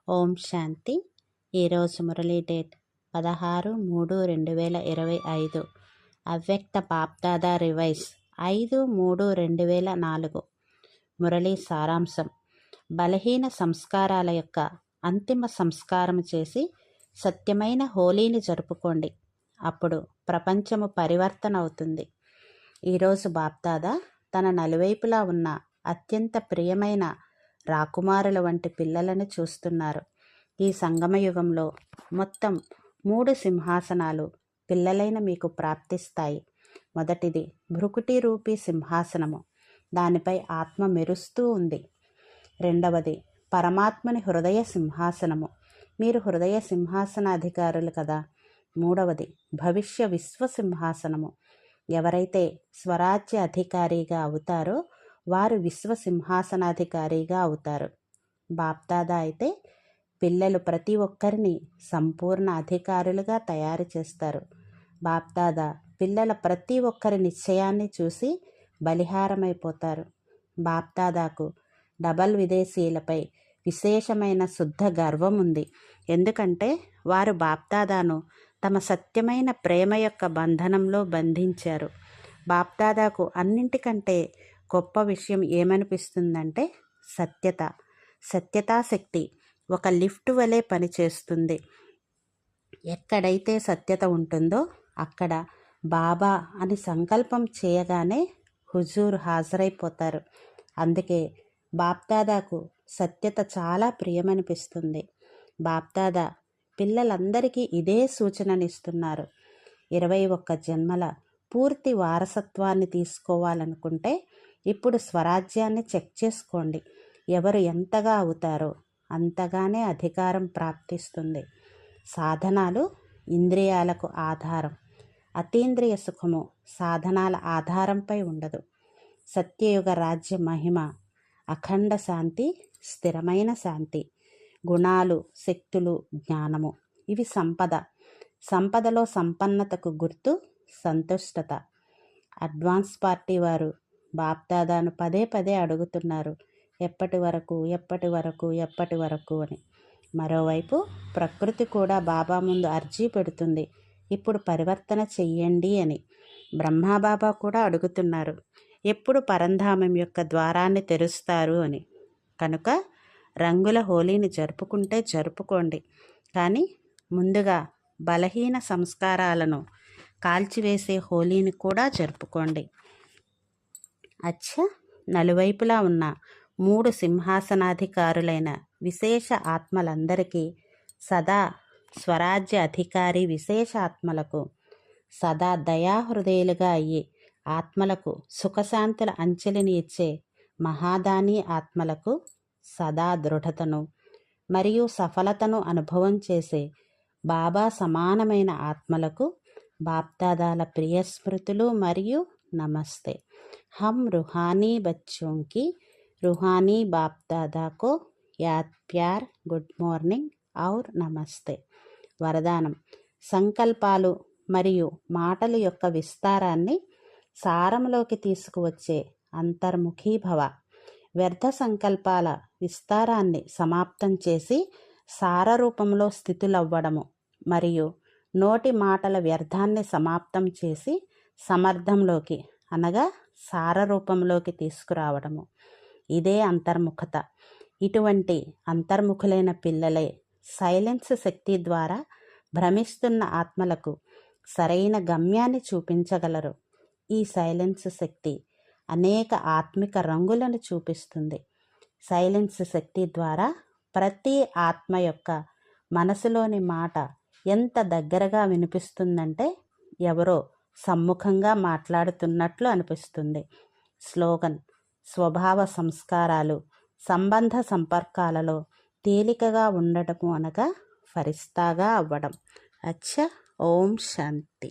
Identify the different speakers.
Speaker 1: ఓం శాంతి. ఈరోజు మురళీ డేట్ 16/3/2025. అవ్యక్త బాప్దాదా రివైజ్ 5/3/2004. మురళీ సారాంశం: బలహీన సంస్కారాల యొక్క అంతిమ సంస్కారం చేసి సత్యమైన హోలీని జరుపుకోండి. అప్పుడు ప్రపంచము పరివర్తన అవుతుంది. ఈరోజు బాప్దాదా తన నలువైపులా ఉన్న అత్యంత ప్రియమైన రాకుమారుల వంటి పిల్లలను చూస్తున్నారు. ఈ సంగమయుగంలో మొత్తం 3 సింహాసనాలు పిల్లలైన మీకు ప్రాప్తిస్తాయి. మొదటిది భృకుటి రూపీ సింహాసనము, దానిపై ఆత్మ మెరుస్తూ ఉంది. రెండవది పరమాత్మని హృదయ సింహాసనము, మీరు హృదయ సింహాసనాధికారులు కదా. మూడవది భవిష్య విశ్వ సింహాసనము, ఎవరైతే స్వరాజ్య అధికారిగా అవుతారో వారు విశ్వ సింహాసనాధికారిగా అవుతారు. బాప్దాదా అయితే పిల్లలు ప్రతి ఒక్కరిని సంపూర్ణ అధికారులుగా తయారు చేస్తారు. బాప్దాదా పిల్లల ప్రతి ఒక్కరి నిశ్చయాన్ని చూసి బలిహారమైపోతారు. బాప్దాదాకు డబల్ విదేశీయులపై విశేషమైన శుద్ధ గర్వం ఉంది. ఎందుకంటే వారు బాప్దాదాను తమ సత్యమైన ప్రేమ యొక్క బంధనంలో బంధించారు. బాప్దాదాకు అన్నింటికంటే గొప్ప విషయం ఏమనిపిస్తుందంటే సత్యతాశక్తి ఒక లిఫ్ట్ వలె పనిచేస్తుంది. ఎక్కడైతే సత్యత ఉంటుందో అక్కడ బాబా అని సంకల్పం చేయగానే హుజూర్ హాజరైపోతారు. అందుకే బాప్దాదాకు సత్యత చాలా ప్రియమనిపిస్తుంది. బాప్దాదా పిల్లలందరికీ ఇదే సూచననిస్తున్నారు. 21 జన్మల పూర్తి వారసత్వాన్ని తీసుకోవాలనుకుంటే ఇప్పుడు స్వరాజ్యాన్ని చెక్ చేసుకోండి. ఎవరు ఎంతగా అవుతారో అంతగానే అధికారం ప్రాప్తిస్తుంది. సాధనాలు ఇంద్రియాలకు ఆధారం, అతీంద్రియ సుఖము సాధనాల ఆధారంపై ఉండదు. సత్యయుగ రాజ్య మహిమ అఖండ శాంతి, స్థిరమైన శాంతి, గుణాలు, శక్తులు, జ్ఞానము, ఇవి సంపదలో సంపన్నతకు గుర్తు సంతుష్టత. అడ్వాన్స్ పార్టీ వారు బాప్దాదాను పదే పదే అడుగుతున్నారు, ఎప్పటి వరకు అని. మరోవైపు ప్రకృతి కూడా బాబా ముందు అర్జీ పెడుతుంది, ఇప్పుడు పరివర్తన చెయ్యండి అని. బ్రహ్మాబాబా కూడా అడుగుతున్నారు, ఎప్పుడు పరంధామం యొక్క ద్వారాన్ని తెరుస్తారు అని. కనుక రంగుల హోలీని జరుపుకుంటే జరుపుకోండి, కానీ ముందుగా బలహీన సంస్కారాలను కాల్చివేసే హోలీని కూడా జరుపుకోండి. నలువైపులా ఉన్న 3 సింహాసనాధికారులైన విశేష ఆత్మలందరికీ సదా స్వరాజ్య అధికారి విశేష ఆత్మలకు, సదా దయాహృదయులుగా అయ్యి ఆత్మలకు సుఖశాంతుల అంచెలిని ఇచ్చే మహాదాని ఆత్మలకు, సదా దృఢతను మరియు సఫలతను అనుభవం చేసే బాబా సమానమైన ఆత్మలకు బాప్దాదాల ప్రియస్మృతులు మరియు నమస్తే. हम रूहानी बच्चों की रूहानी बाप दादा को याद, प्यार, गुड మార్నింగ్ और నమస్తే. వరదానం: సంకల్పాలు మరియు మాటల యొక్క విస్తారాన్ని సారంలోకి తీసుకువచ్చే అంతర్ముఖీభవ. వ్యర్థ సంకల్పాల విస్తారాన్ని సమాప్తం చేసి సారరూపంలో స్థితులవ్వడము మరియు నోటి మాటల వ్యర్థాన్ని సమాప్తం చేసి సమర్థంలోకి అనగా సారరూపంలోకి తీసుకురావడము, ఇదే అంతర్ముఖత. ఇటువంటి అంతర్ముఖులైన పిల్లలే సైలెన్స్ శక్తి ద్వారా భ్రమిస్తున్న ఆత్మలకు సరైన గమ్యాన్ని చూపించగలరు. ఈ సైలెన్స్ శక్తి అనేక ఆత్మిక రంగులను చూపిస్తుంది. సైలెన్స్ శక్తి ద్వారా ప్రతి ఆత్మ యొక్క మనసులోని మాట ఎంత దగ్గరగా వినిపిస్తుందంటే ఎవరో సమ్ముఖంగా మాట్లాడుతున్నట్లు అనిపిస్తుంది. స్లోగన్: స్వభావ సంస్కారాలు సంబంధ సంపర్కాలలో తేలికగా ఉండటము అనగా ఫరిస్తాగా అవ్వడం. ఓం శాంతి.